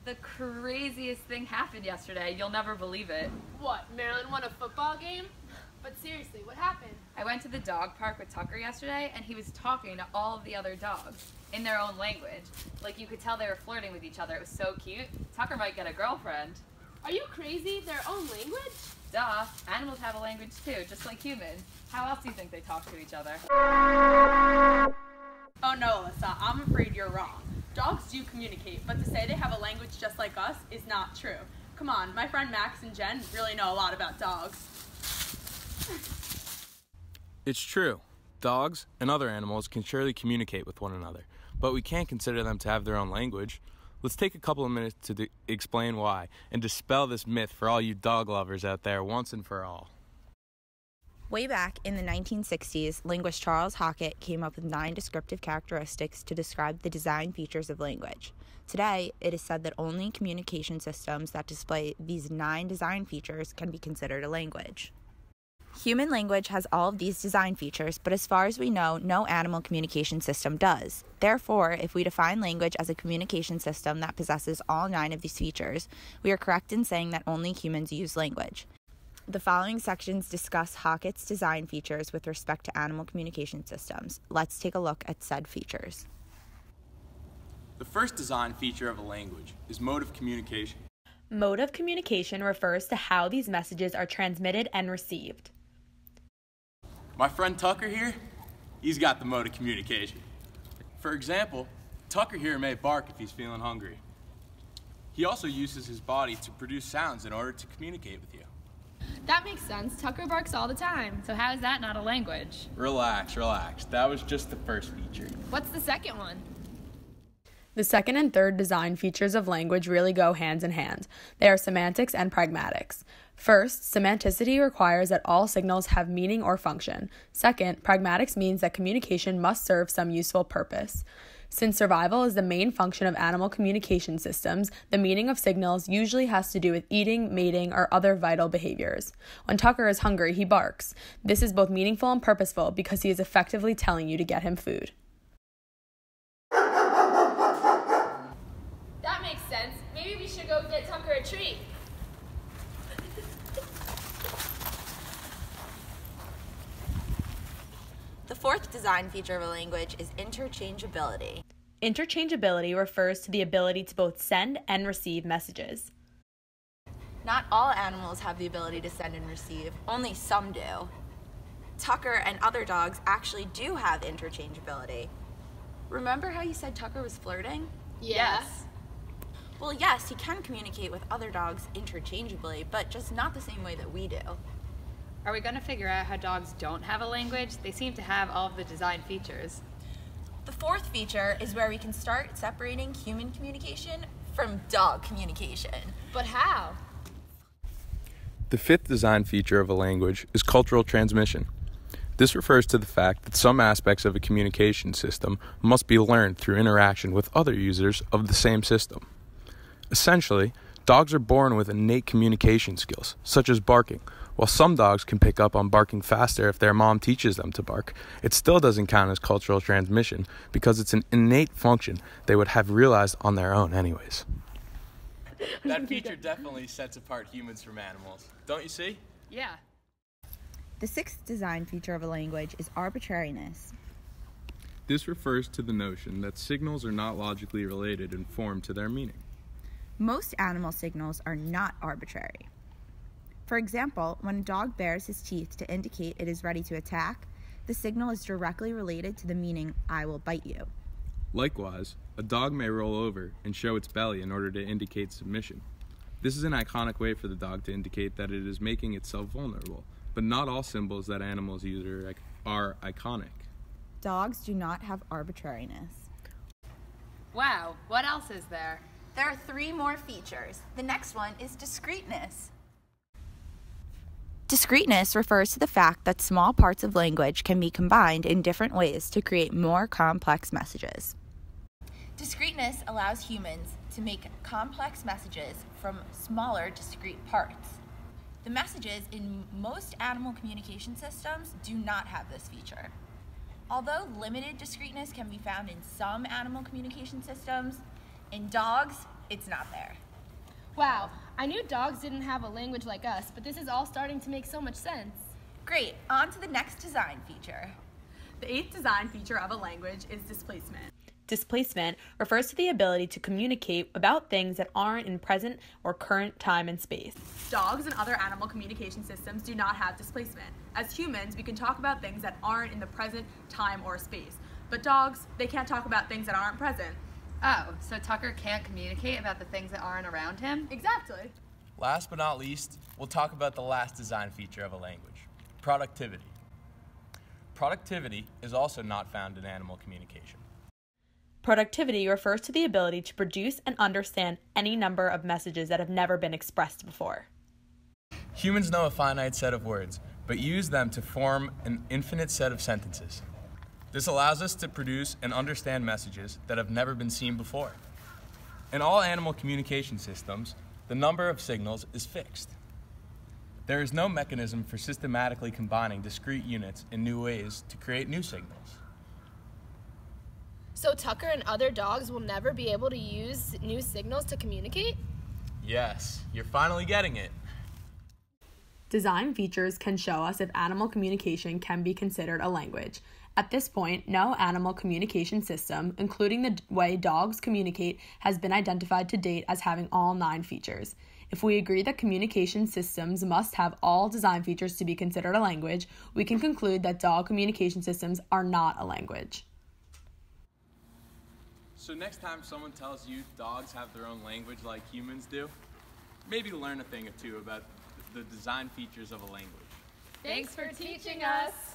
The craziest thing happened yesterday. You'll never believe it. What, Maryland won a football game? But seriously, what happened? I went to the dog park with Tucker yesterday, and he was talking to all of the other dogs in their own language. Like, you could tell they were flirting with each other. It was so cute. Tucker might get a girlfriend. Are you crazy? Their own language? Duh. Animals have a language too, just like humans. How else do you think they talk to each other? Oh no, Alyssa, I'm afraid you're wrong. Dogs do communicate, but to say they have a language just like us is not true. Come on, my friend Max and Jen really know a lot about dogs. It's true. Dogs and other animals can surely communicate with one another, but we can't consider them to have their own language. Let's take a couple of minutes to explain why and dispel this myth for all you dog lovers out there once and for all. Way back in the 1960s, linguist Charles Hockett came up with 9 descriptive characteristics to describe the design features of language. Today, it is said that only communication systems that display these 9 design features can be considered a language. Human language has all of these design features, but as far as we know, no animal communication system does. Therefore, if we define language as a communication system that possesses all 9 of these features, we are correct in saying that only humans use language. The following sections discuss Hockett's design features with respect to animal communication systems. Let's take a look at said features. The first design feature of a language is mode of communication. Mode of communication refers to how these messages are transmitted and received. My friend Tucker here, he's got the mode of communication. For example, Tucker here may bark if he's feeling hungry. He also uses his body to produce sounds in order to communicate with you. That makes sense. Tucker barks all the time. So how is that not a language? Relax. That was just the first feature. What's the second one? The second and third design features of language really go hand in hand. They are semantics and pragmatics. First, semanticity requires that all signals have meaning or function. Second, pragmatics means that communication must serve some useful purpose. Since survival is the main function of animal communication systems, the meaning of signals usually has to do with eating, mating, or other vital behaviors. When Tucker is hungry, he barks. This is both meaningful and purposeful because he is effectively telling you to get him food. That makes sense. Maybe we should go get Tucker a treat. The fourth design feature of a language is interchangeability. Interchangeability refers to the ability to both send and receive messages. Not all animals have the ability to send and receive, only some do. Tucker and other dogs actually do have interchangeability. Remember how you said Tucker was flirting? Yes. Well, yes, he can communicate with other dogs interchangeably, but just not the same way that we do. Are we going to figure out how dogs don't have a language? They seem to have all of the design features. The fourth feature is where we can start separating human communication from dog communication. But how? The fifth design feature of a language is cultural transmission. This refers to the fact that some aspects of a communication system must be learned through interaction with other users of the same system. Essentially, dogs are born with innate communication skills, such as barking. While some dogs can pick up on barking faster if their mom teaches them to bark, it still doesn't count as cultural transmission because it's an innate function they would have realized on their own anyways. That feature definitely sets apart humans from animals. Don't you see? Yeah. The sixth design feature of a language is arbitrariness. This refers to the notion that signals are not logically related in form to their meaning. Most animal signals are not arbitrary. For example, when a dog bares his teeth to indicate it is ready to attack, the signal is directly related to the meaning, "I will bite you." Likewise, a dog may roll over and show its belly in order to indicate submission. This is an iconic way for the dog to indicate that it is making itself vulnerable, but not all symbols that animals use are iconic. Dogs do not have arbitrariness. Wow, what else is there? There are 3 more features. The next one is discreteness. Discreteness refers to the fact that small parts of language can be combined in different ways to create more complex messages. Discreteness allows humans to make complex messages from smaller, discrete parts. The messages in most animal communication systems do not have this feature. Although limited discreteness can be found in some animal communication systems, in dogs, it's not there. Wow, I knew dogs didn't have a language like us, but this is all starting to make so much sense. Great, on to the next design feature. The 8th design feature of a language is displacement. Displacement refers to the ability to communicate about things that aren't in present or current time and space. Dogs and other animal communication systems do not have displacement. As humans, we can talk about things that aren't in the present time or space. But dogs, they can't talk about things that aren't present. Oh, so Tucker can't communicate about the things that aren't around him? Exactly. Last but not least, we'll talk about the last design feature of a language, productivity. Productivity is also not found in animal communication. Productivity refers to the ability to produce and understand any number of messages that have never been expressed before. Humans know a finite set of words, but use them to form an infinite set of sentences. This allows us to produce and understand messages that have never been seen before. In all animal communication systems, the number of signals is fixed. There is no mechanism for systematically combining discrete units in new ways to create new signals. So Tucker and other dogs will never be able to use new signals to communicate? Yes, you're finally getting it. Design features can show us if animal communication can be considered a language. At this point, no animal communication system, including the way dogs communicate, has been identified to date as having all 9 features. If we agree that communication systems must have all design features to be considered a language, we can conclude that dog communication systems are not a language. So next time someone tells you dogs have their own language like humans do, maybe learn a thing or two about the design features of a language. Thanks for teaching us.